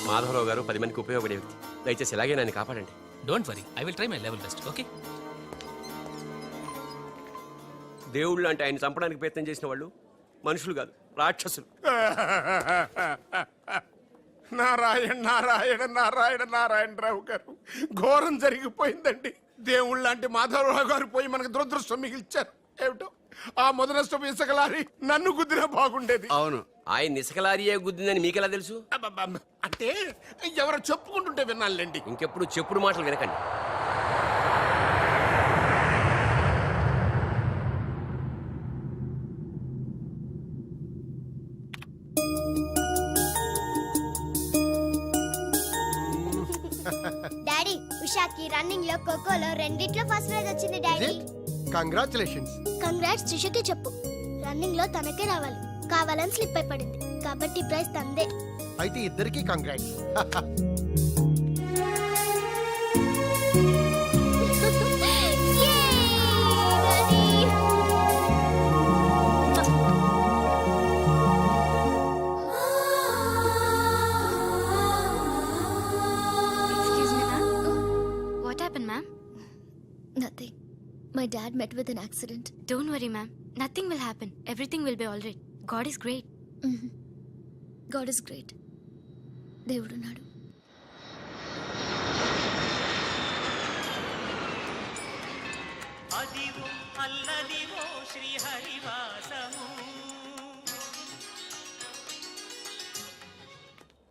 మాధవరావు గారు 10 మందికి ఉపయోగపడే వ్యక్తి. దయచేసి ఇలాగే నన్ను కాపాడండి. Don't worry, I will try my level best. Okay. దేవుళ్ళు అంటే ఆయన చంపడానికి ప్రయత్నం చేసిన వాళ్ళు మనుషులు కాదు, రాక్షసులు. నారాయణ నారాయణ నారాయణ నారాయణరావు గారు, ఘోరం జరిగిపోయిందండి. దేవుళ్ళు లాంటి మాధవరావు గారు పోయి మనకు దురదృష్టం మిగిల్చారు. ఏమిటో ఆ మొదలష్టం ఇసకలారి నన్ను గుద్దినా బాగుండేది. అవును, ఆయన ఇసుకలారియే గుద్దిందని మీకెలా తెలుసు? అబ్బబ్బబ్బ. అంటే ఎవరో చెప్పుకుంటుంటే విన్నానులేండి. ఇంకెప్పుడు చెప్పుడు మాటలు వినకండి. డాడీ, ఉషాకి రన్నింగ్ లో ఖోఖోలో రెండిట్లో ఫస్ట్ ప్రైజ్ వచ్చింది డాడీ. కంగ్రాచులేషన్స్. కంగ్రాట్స్ త్రిషకి చెప్పు. రన్నింగ్ లో తనకే రావాలి, కావాలని స్లిప్ అయి పడింది కాబట్టి ప్రైజ్ తందే. అయితే ఇద్దరికి congrats. Nothing. My dad met with an accident. Don't worry, ma'am. Nothing will happen. Everything will be all right. God is great. God is great. దేవుడున్నాడు. అదివో అల్లదివో శ్రీహరివాసము.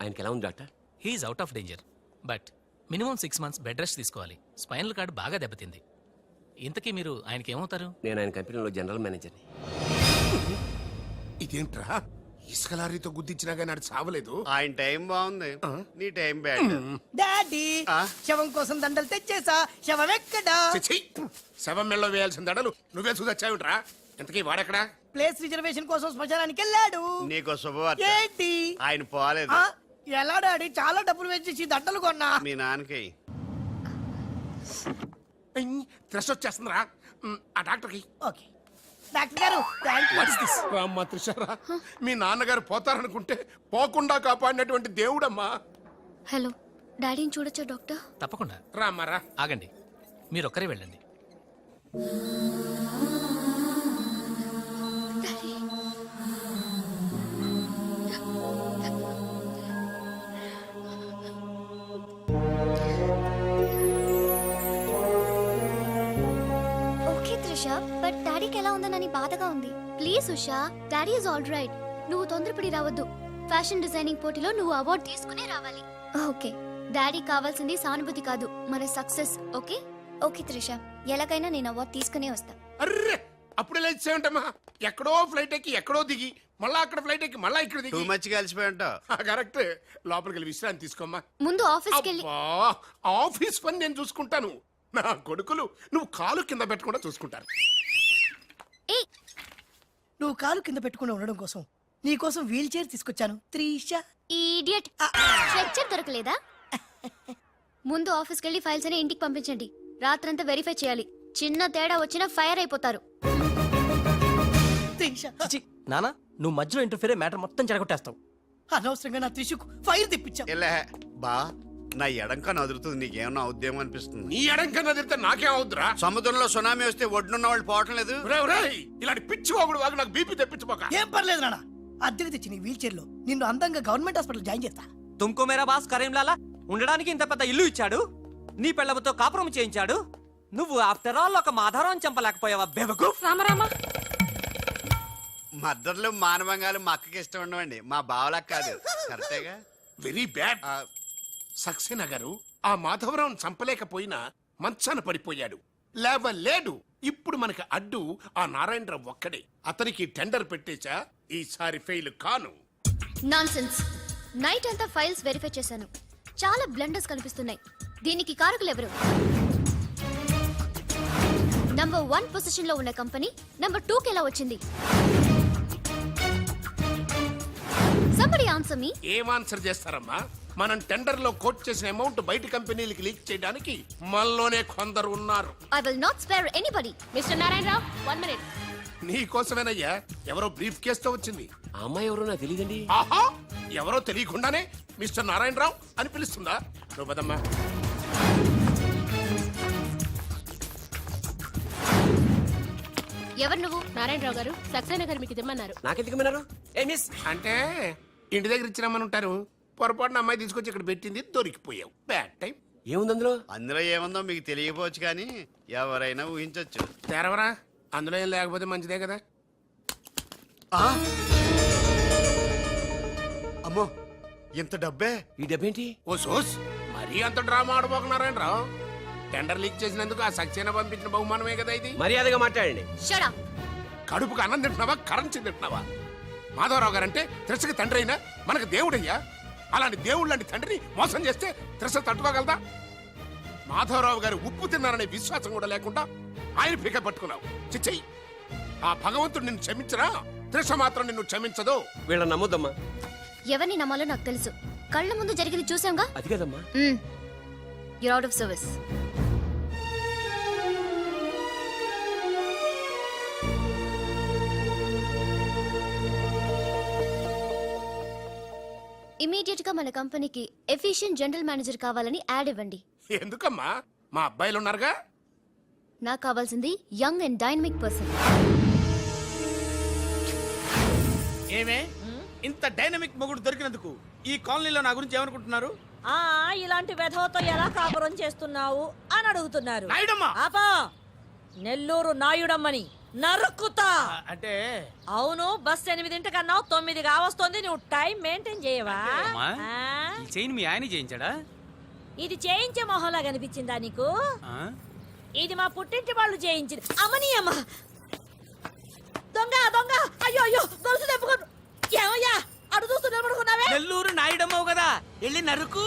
ఆయనకి ఎలా ఉంది doctor? He's out of danger, but minimum 6 months bed rest తీసుకోవాలి. Spinal cord బాగా దెబ్బతింది. ఇంతకీ మీరు ఆయనకి ఏమవుతారు? నేను ఆయన కంపెనీలో జనరల్ మేనేజర్ని. ఇదేంట్రా, ఇసుకలారితో గుద్దించినా కానీ అది చావలేదు. ఆయన టైం బాగుంది, నీ టైం బ్యాడ్. డాడీ, శవం కోసం దండలు తెచ్చేసా. శవం ఎక్కడా? చిచ్చి, శవం మెళ్ళలో వేయాల్సిన దడలు నువ్వే చూదొచ్చావుట్రా. ఇంతకీ వాడెక్కడా? ప్లేస్ రిజర్వేషన్ కోసం శ్మశానానికి వెళ్ళాడు. నీకో శుభవార్త. ఏంటి? ఆయన పోలేదు. ఆ, ఎలా డాడీ? చాలా డబ్బులు వెచ్చేసి దండలు కొన్నా. మీ నాన్నకి థ్రెష్ వచ్చేస్తుందిరా. ఆ డాక్టర్కి. ఓకే డాక్టర్ గారు, థ్యాంక్ యూ. రామ్మా త్రిషారా, మీ నాన్నగారు పోతారనుకుంటే పోకుండా కాపాడినటువంటి దేవుడమ్మా. హలో, డాడీని చూడొచ్చా డాక్టర్? తప్పకుండా. రామ్మారా. ఆగండి, మీరు ఒక్కరే వెళ్ళండి. బట్ డాడీకి ఎలా ఉందనని బాధగా ఉంది. Please Usha, daddy is all right. నువ్వు తొందరపడి రావద్దు. ఫ్యాషన్ డిజైనింగ్ పోటీలో నువ్వు అవార్డు తీసుకునే రావాలి. ఓకే, డాడీ కావాల్సింది సానుభూతి కాదు, మన సక్సెస్. ఓకే ఓకే త్రిష, ఎలాగైనా నేను అవార్డు తీసుకునే వస్తా. అర్రే, అప్పుడు ఎలా ఇచ్చేయంటమ్మా? ఎక్కడో ఫ్లైట్ ఎక్కి ఎక్కడో దిగి మళ్ళా అక్కడ ఫ్లైట్ ఎక్కి మళ్ళా ఇక్కడ దిగి. టూ మచ్ కలిసిపోయి ఉంటావు. కరెక్ట్. లోపలికి వెళ్ళి విశ్రాంతి తీసుకోమ్మా. ముందు ఆఫీస్కి వెళ్ళి. ఆఫీస్ పని నేను చూసుకుంటాను. నా కొడుకులు నువ్వు కాలు కింద పెట్టకుండా చూసుకుంటారు. నువ్వు కాలు కింద పెట్టుకుని ఉండడం కోసం నీ కోసం వీల్ చైర్ తీసుకొచ్చాను త్రిష. ఈడియట్, స్ట్రెచ్చర్ దొరకలేదా? ముందు ఆఫీస్కి వెళ్ళి ఫైల్స్ అని ఇంటికి పంపించండి. రాత్రంతా వెరిఫై చేయాలి. చిన్న తేడా వచ్చినా ఫైర్ అయిపోతారు. నానా, నువ్వు మధ్యలో ఇంటర్ఫియర్ మ్యాటర్ మొత్తం చెడగొట్టేస్తావు. అనవసరంగా నా త్రిషకు ఫైర్ తెప్పించావు. ఇలా బా, నా ఎడంకా నదురుతుంది, నీకేమన్నా ఉద్యమం అనిపిస్తుంది? నీ ఎడంకా నదిరితే నాకేం అవుద్దురా? సముద్రంలో సునామీ వస్తే ఒడ్డున్న వాళ్ళు పోవటం లేదు. ఇలాంటి పిచ్చి వాగుడు వాగు నాకు బీపీ తెప్పించుకోక. ఏం పర్లేదు నాన్న, అద్దెకి తెచ్చి నీ వీల్ చైర్ లో నిన్ను అందంగా గవర్నమెంట్ హాస్పిటల్ జాయిన్ చేస్తా. తుమ్కో మేరా బాస్ కరీంలాలా ఉండడానికి ఇంత పెద్ద ఇల్లు ఇచ్చాడు, నీ పెళ్ళబతో కాపురం చేయించాడు. నువ్వు ఆఫ్టర్ ఆల్ ఒక మాధారం చంపలేకపోయావా బెవకు? రామరామా, మద్దర్లు మానవంగాలు మా అక్కకి ఇష్టం ఉండవండి, మా బావలకు కాదు. కరెక్టేగా? Very bad. సక్సేనా గారు ఆ మాధవరావు చంపలేకపోయినా మంచాన పడిపోయాడు, లేవలేడు. ఇప్పుడు మనకి అడ్డు ఆ నారాయణరావు ఒక్కడే. అతనికి టెండర్ పెట్టేశా, ఈసారి ఫెయిల్ కాను. నాన్సెన్స్. నైట్ అంతా ఫైల్స్ వెరిఫై చేశాను. చాలా బ్లండర్స్ కనిపిస్తున్నాయి. దీనికి కారకులు ఎవరు? నంబర్ 1 పొజిషన్ లో ఉన్న కంపెనీ నంబర్ 2కి ఎలా వచ్చింది? Somebody answer me. ఏం ఆన్సర్ చేస్తారమ్మా? మనం టెండర్ లో కోట్ చేసిన అమౌంట్ బయట కంపెనీలకి లీక్ చేయడానికి మనలోనే కొందరు ఉన్నారు. I will not spare anybody. Mister Narayana Rao, 1 minute. నీ కోసమేనయ్యా ఎవరో బ్రీఫ్ కేసుతో వచ్చింది. ఆ అమ్మాయి ఎవరో నాకు తెలియదండి. ఆహా, ఎవరో తెలియకుండానే మిస్టర్ నారాయణరావు అని పిలుస్తుందా? నువ్వు పదమ్మా. ఎవరు నువ్వు? నారాయణరావు గారు సక్సేనా గారు మీకు ఇమ్మన్నారు. నాకెందుకు విన్నారు? ఏ మిస్, అంటే ఇంటి దగ్గర ఇచ్చినామని ఉంటారు. పొరపాటున అమ్మాయి తీసుకొచ్చి ఇక్కడ పెట్టింది, దొరికిపోయావు. Bad time. ఏముంది అందులో? అందులో ఏముందో మీకు తెలియకపోవచ్చు కానీ ఎవరైనా ఊహించొచ్చు. తెరవరా, అందులో ఏం లేకపోతే మంచిదే కదా. అమ్మో, ఇంత డబ్బే? ఈ డబ్బేంటి? ఓ సోస్, మరీ అంత డ్రామా ఆడబోకున్నారాయణరావు. టెండర్ లీక్ చేసినందుకు ఆ సక్సేనా పంపించిన బహుమానమే కదా ఇది. మర్యాదగా మాట్లాడండి. Shut up. కడుపుకు అన్నం తింటున్నావా, కరెన్సీ తింటున్నావా? మాధవరావు గారంటే త్రిసకి తండ్రి అయినా మనకు దేవుడయ్యా. అలాంటి దేవుడు లాంటి తండ్రిని మోసం చేస్తే త్రిస తట్టుకోగలదా? మాధవరావు గారు ఉప్పు తిన్నారనే విశ్వాసం కూడా లేకుండా ఆయన పీక పట్టుకున్నావు. చిచ్చయ్యి, ఆ భగవంతుడు నిన్ను క్షమించరా? త్రిస మాత్రం నిన్ను క్షమించదు. వీళ్ళని నమ్మొద్దమ్మా. ఎవరిని నమ్మాలో నాకు తెలుసు. కళ్ళ ముందు జరిగింది చూసాంగా. అది కదమ్మా. You're out of service. Immediate గా మన కంపెనీకి ఎఫిషియెంట్ జనరల్ మేనేజర్ కావాలని యాడ్ ఇవ్వండి. ఎందుకమ్మా, మా అబ్బాయిలు ఉన్నారుగా. నాకు కావాల్సింది యంగ్ అండ్ డైనమిక్ పర్సన్. ఏమే ఇంత డైనమిక్ మొగుడు దొరికినందుకు ఈ కాలనీలో నా గురించి ఏమనుకుంటున్నారు? ఇలాంటి వెధవతో ఎలా కాపురం చేస్తున్నావు అని అడుగుతున్నారు. నాయుడమ్మా! ఆపా, నెల్లూరు నాయుడమ్మని నరుక్కుతా. అంటే అవును, బస్ 8:00 9 కావస్తుంది. నువ్వు టైం మెయింటైన్ చేయవా? అమ్మా, ఆ? ఈ చైన్ మీ ఆయన చేయించాడా? ఇది చేయించే మొహంలా కనిపించిందా నీకు? ఇది మా పుట్టింటి వాళ్ళు చేయించింది. అమ్మని అమ్మ, దొంగ దొంగ! అయ్యో అయ్యో, గొలుసు తెప్పుకో. ఏమయ్యా అడు చూస్తూ నిలబడుకున్నావే? నెల్లూరు నాయుడమ్మవు కదా, వెళ్ళి నరుకు.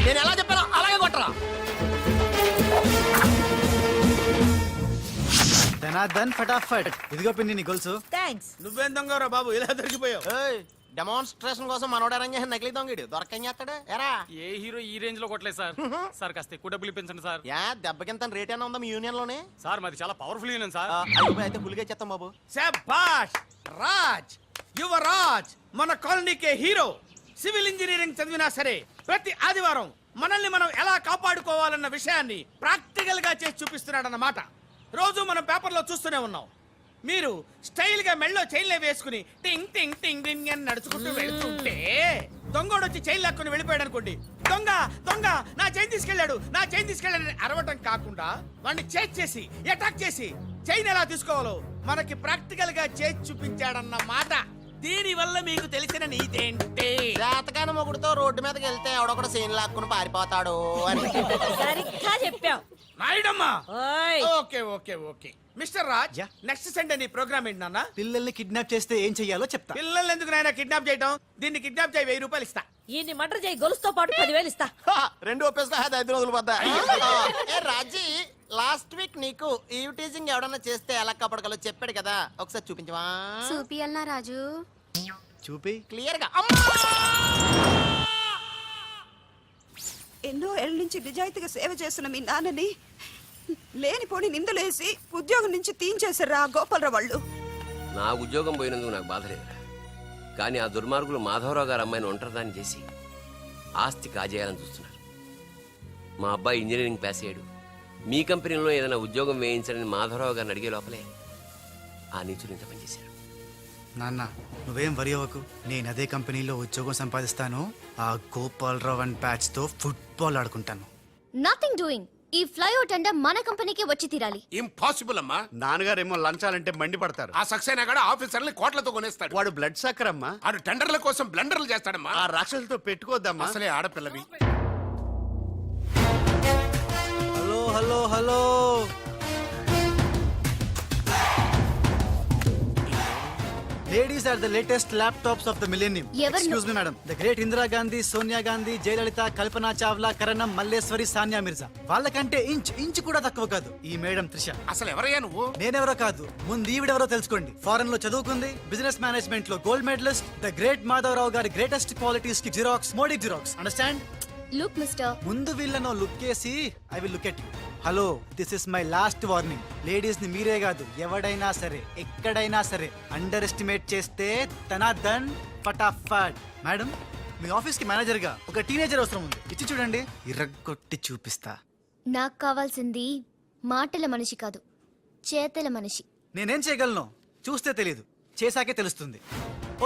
నేను ఎలా చెప్పాను అలాగే కొట్టరా. ధనాధన్ ఫటాఫట్. ఇదిగో పిన్ని నీ గొలుసు. థాంక్స్. నువ్వేం దొంగరా బాబు, ఇలా దొరికిపోయావు? డెమాన్స్ట్రేషన్ కోసం మనోడు అరేంజ్ చేసిన నకిలీ దొంగడు దొరకని చేస్తాడు. ఎరా ఏ హీరో ఈ రేంజ్ లో కొట్టలేదు సార్. సార్ కాస్త ఎక్కువ డబ్బులు ఇప్పించండి సార్. యా దెబ్బకింత రేట్ అయినా ఉందా మీ యూనియన్ లోనే? సార్ మాది చాలా పవర్ఫుల్ యూనియన్ సార్. అయితే ఫుల్గా చేస్తాం బాబు. శభాష్ రాజ్, యువరాజ్, మన కాలనీకే హీరో. సివిల్ ఇంజనీరింగ్ చదివినా సరే ప్రతి ఆదివారం మనల్ని మనం ఎలా కాపాడుకోవాలన్న విషయాన్ని ప్రాక్టికల్ గా చేసి చూపిస్తున్నాడన్నమాట. రోజు మనం పేపర్లో చూస్తూనే ఉన్నాం. మీరు స్టైల్ గా మెళ్ళో చైన్లే వేసుకుని టింగ్ టింగ్ టింగ్ టింగ్ అని నడుచుకుంటూ వెళ్తుంటే దొంగోడు వచ్చి చైన్ లాక్కుని వెళ్ళిపోయాడు అనుకోండి. దొంగ దొంగ నా చైన్ తీసుకెళ్ళాడు, నా చైన్ తీసుకెళ్ళాడు అరవటం కాకుండా వాడిని చేజ్ చేసి అటాక్ చేసి చైన్ ఎలా తీసుకోవాలో మనకి ప్రాక్టికల్ గా చేసి చూపించాడన్న మాట. దీని వల్ల మీకు తెలిసిన నీతేంటే, జాతకాన మొగుడుతో రోడ్డు మీదకి వెళ్తే ఎవడొకడు సీన్ లాక్కుని పారిపోతాడు అని. సరిగ్గా చెప్పావు నాయుడమ్మా. ఓయ్. Okay okay okay mister Raj, next Sunday నీ ప్రోగ్రామ్ ఏంటి నాన్న? పిల్లల్ని కిడ్నాప్ చేస్తే ఏం చెయ్యాలో చెప్తా. పిల్లల్ని ఎందుకు నాయన కిడ్నాప్ చేయడం? దీన్ని కిడ్నాప్ చేయి, 1000 రూపాయలు ఇస్తా. ఈయన్ని మర్డర్ చేయి, గొలుసుతో పాటు 10,000 ఇస్తా. రెండు ఒప్పేసుకో 5 రోజులు పడ్డా. ఏ రాజీ, లాస్ట్ వీక్ నీకు ఈవ్ టీజింగ్ ఎవడన్నా చేస్తే ఎలా కాపాడగలో చెప్పాడు కదా, ఒకసారి చూపించవా? చూపియల్నా రాజు? చూపి. క్లియర్ గా. ఎన్నో ఏళ్ళ నుంచి నిజాయితీగా సేవ చేస్తున్న మీ నాన్నని లేనిపోని నిందలేసి ఉద్యోగం నుంచి తీయించేశారు ఆ గోపాలరావు వాళ్ళు. నా ఉద్యోగం పోయినందుకు నాకు బాధ లేదు, కానీ ఆ దుర్మార్గులు మాధవరావు గారు అమ్మాయిని ఒంటరిదాన్ని చేసి ఆస్తి కాజేయాలని చూస్తున్నారు. మా అబ్బాయి ఇంజనీరింగ్ పాస్ అయ్యాడు, మీ కంపెనీలో ఏదైనా ఉద్యోగం వేయించాలని మాధవరావు గారిని అడిగే లోపలే ఆ నీచులు ఇంత పనిచేశారు. నాన్న నువ్వేం వరి అవ్వకు, నేను అదే కంపెనీలో ఉద్యోగం సంపాదిస్తాను. ఆ గోపాలరావు అండ్ బ్యాచ్ తో ఫుట్బాల్ ఆడుకుంటాను. Nothing doing. ఈ ఫ్లైఓవర్ టెండర్ మన కంపెనీకి వచ్చి తీరాలి. ఇంపాసిబుల్ అమ్మా. నాన్నగారేమో లంచాలంటే మండిపడతారు. ఆ సక్సేనా కూడా ఆఫీసర్ని కోట్లతో కొనేస్తాడు. వాడు బ్లడ్ సక్కర్ అమ్మా. ఆడు టెండర్ల కోసం బ్లండర్లు చేస్తాడమ్మా. ఆ రాక్షసులతో పెట్టుకోద్దమ్మా. అసలే ఆడపిల్లవి. Hello hello hello, ladies are the latest laptops of the millennium. ఎవరు? Excuse me madam. The great Indira Gandhi, Sonia Gandhi, Jayalalitha, Kalpana Chawla, Karnam, Malleswari, Sania Mirza. వాళ్ళకంటే ఇంచ్ కూడా తక్కువ కాదు ఈ మేడం త్రిష. అసలు ఎవరయ్యా నువ్వు? నేనెవరో కాదు, ముందు ఈవిడెవరో తెలుసుకోండి. ఫారెన్ లో చదువుకుంది, బిజినెస్ మేనేజ్మెంట్ లో gold medalist. The great Madhavrao గారి గ్రేటెస్ట్ క్వాలిటీస్ కి xerox, Modi xerox. Understand? Look mister, ముందు వీళ్ళను లుక్ చేసి I will look at you. Hello, this is my last warning. Ladies ని మీరే కాదు, ఎవడైనా సరే ఎక్కడైనా సరే అండర్ ఎస్టిమేట్ చేస్తే తనాదన్ ఫటాఫట్. మేడం, మీ ఆఫీస్ కి మేనేజర్ గా ఒక టీనేజర్ అవసరం ఉంది. ఇచ్చి చూడండి, ఇరగ్గొట్టి చూపిస్తా. నాకు కావాల్సింది మాటల మనిషి కాదు, చేతల మనిషి. నేనేం చేయగలను చూస్తే తెలియదు, చేశాకే తెలుస్తుంది.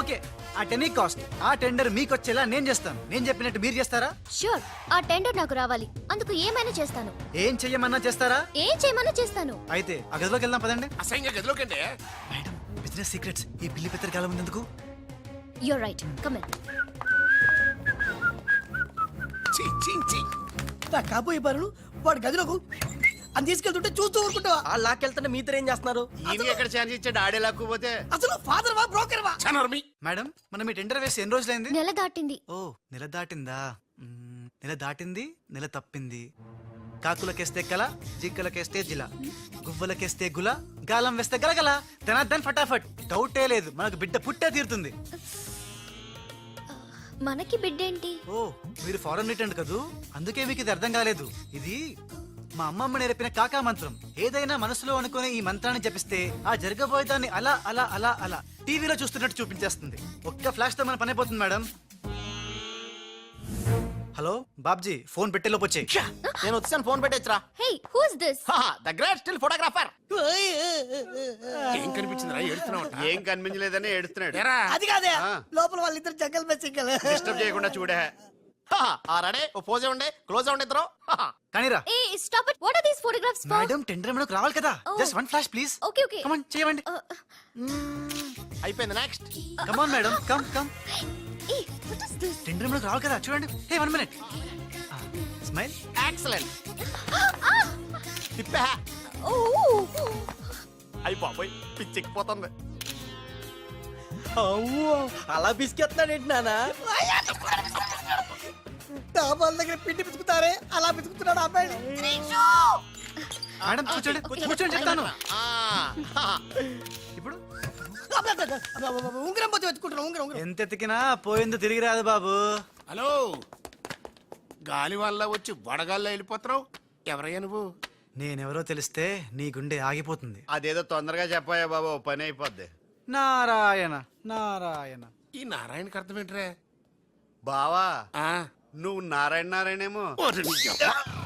ఓకే, ఆ టెనీ కాస్ట్, ఆ టెండర్ మీకు వచ్చేలా నేను చేస్తాను. నేను చెప్పినట్టు మీరు చేస్తారా? ష్యూర్, ఆ టెండర్ నాకు రావాలి. అందుకు ఏమైనా చేస్తాను. ఏం చెయ్యమన్నా చేస్తారా? ఏం చేయమన్నా చేస్తాను. అయితే ఆ గదిలోకి వెళ్దాం పదండి. అసహ్యంగా గదిలోకంటే మేడం, బిజినెస్ సీక్రెట్స్ ఈ పిల్లి పెద్దరి కాలం ఎందుకు? You're right, come in. నా కాబోయే బారులు వాడు గదిలోకు అని తీసుకెళ్తుంటే చూస్తూ ఊరుకుంటావా? ఆ లాక్కెళ్తుంటే మీతో ఏం చేస్తున్నారు? ఈయన ఎక్కడ ఛాన్స్ ఇచ్చాడు? ఆడే లాక్కుపోతే అసలు ఫాదర్ వా బ్రోకర్ వా? చనర్మి. మేడం, మనం ఈ టెండర్ వేసి ఎన్ని రోజులైంది? నెల దాటింది. ఓ, నెల దాటిందా? నెల దాటింది, నెల తప్పింది. కాకులకేస్తే కల, జింకలకేస్తే జిల, గువ్వలకేస్తే గుల, గాలం వేస్తే గలగల. ధనార్దన్ ఫటాఫట్. డౌటే లేదు, మనకు బిడ్డ పుట్టే తీరుతుంది. మనకి బిడ్డేంటి? ఓ, మీరు ఫారెన్ రిటర్న్ కదూ, అందుకే మీకు ఇది అర్థం కాలేదు. ఇది మా అమ్మమ్మ నేర్పిన కాకా మంత్రం. ఏదైనా మనసులో అనుకునే ఈ మంత్రాన్ని జపిస్తే ఆ జరగబోయేదాన్ని అలా అలా అలా అలా టీవీలో చూస్తున్నట్టు చూపించేస్తుంది. ఒక్క ఫ్లాష్ తో మన పని అయిపోతుంది మేడం. హలో బాబ్జీ, ఫోన్ పెట్టేలోపు వచ్చే. నేను వచ్చాను, ఫోన్ పెట్టేచ్చరా. Hey, who's this? The great still photographer. ఏం కనిపించిందిరా? ఏడుతున్నావు? ఏం కనిపించలేదని ఏడుస్తున్నాడు. ఏరా, అది కాదే, ఆ. లోపల వాళ్ళిద్దరు జంగల్ బస్ డిస్టర్బ్ చేయకుండా చూడే. రెడీ, ఓ పోజే ఉండే, క్లోజ్ ఉండే ఇద్దరు. కానీరా ఏ stop it. What are these photographs for? Madam, tender మనకు రావాలి కదా. Oh. Just one flash please. Okay okay. Come on చేయండి. అయిపోయింది, next. Come on madam, come come. ఏ వాట్ ఇస్ దిస్? టెండర్ మనకు రావాలి కదా, చూడండి. Hey, 1 minute. స్మైల్. ఎక్సలెంట్. తిప్పా. ఓ అయ్యి బాబోయ్, పిచ్చెక్కిపోతుంది. అలా బిస్కెత్తున్నాడు ఏంటి నానా? డాబాల దగ్గర పిండి పిసుకుతారే అలా పిసుకుతున్నాడు ఆ అబ్బాయి. మేడం కూర్చోండి, కూర్చోండి చెప్తాను. ఇప్పుడు ఉంగరం పోతే వెతుకుంటున్నా. ఉంగరం ఎంత ఎతికినా పోయింది తిరిగి రాదు బాబు. హలో, గాలి వల్ల వచ్చి వడగాల్లో వెళ్ళిపోతున్నావు. ఎవరయ్యా నువ్వు? నేనెవరో తెలిస్తే నీ గుండె ఆగిపోతుంది. అదేదో తొందరగా చెప్పాయా బాబు, ఓ పని అయిపోద్ది. నారాయణ నారాయణ. ఈ నారాయణకి అర్థం ఏంట్రా? బావా, ఆ, నువ్వు నారాయణ నారాయణేమో. ఓ,